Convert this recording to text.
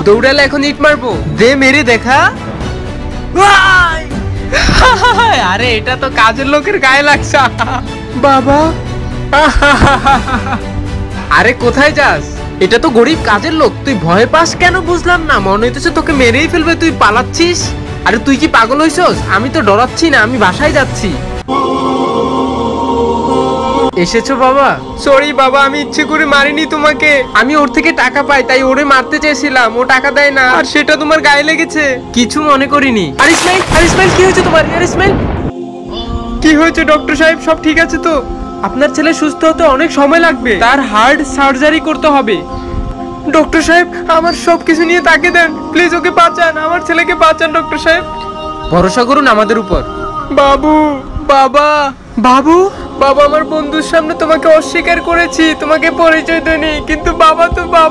দৌড়ালে এখন ইট মারবো, দে মেরে দেখা। আরে এটা তো কাজের লোকের গায়ে লাগছে বাবা। আরে কোথায় যাস? এটা তো গরিব কাজের লোক, তুই ভয় পাস কেন বুঝলাম না। মনে হইতেছে তোকে মেরেই ফেলবে, তুই পালাচ্ছিস। আরে তুই কি পাগল হইছস? আমি তো ডরাচ্ছি না, আমি বাসায় যাচ্ছি। এসেছো বাবা? সরি বাবা, আমি ইচ্ছে করে মারিনি তোমাকে। আমি ওর থেকে টাকা পাই তাই ওরে মারতে চেয়েছিলাম, ও টাকা দেয় না আর সেটা তোমার গায়ে লেগেছে। কিছু মনে করিনি। আর ইসমাইল কি হয়েছে তোমার? আর ইসমাইল কি হয়েছে? ডক্টর সাহেব সব ঠিক আছে তো? আপনার ছেলে সুস্থ হতে অনেক সময় লাগবে, তার হার্ট সার্জারি করতে হবে। ডক্টর সাহেব আমার সবকিছু নিয়ে তাকে দেন, প্লিজ ওকে বাঁচান, আমার ছেলেকে বাঁচান ডক্টর সাহেব। ভরসা করুন আমাদের উপর। বাবু, বাবা, বাবু, বাবা আমার বন্ধুর সামনে তোমাকে অস্বীকার করেছি, তোমাকে পরিচয় দেয়নি, কিন্তু বাবা তো বাবা।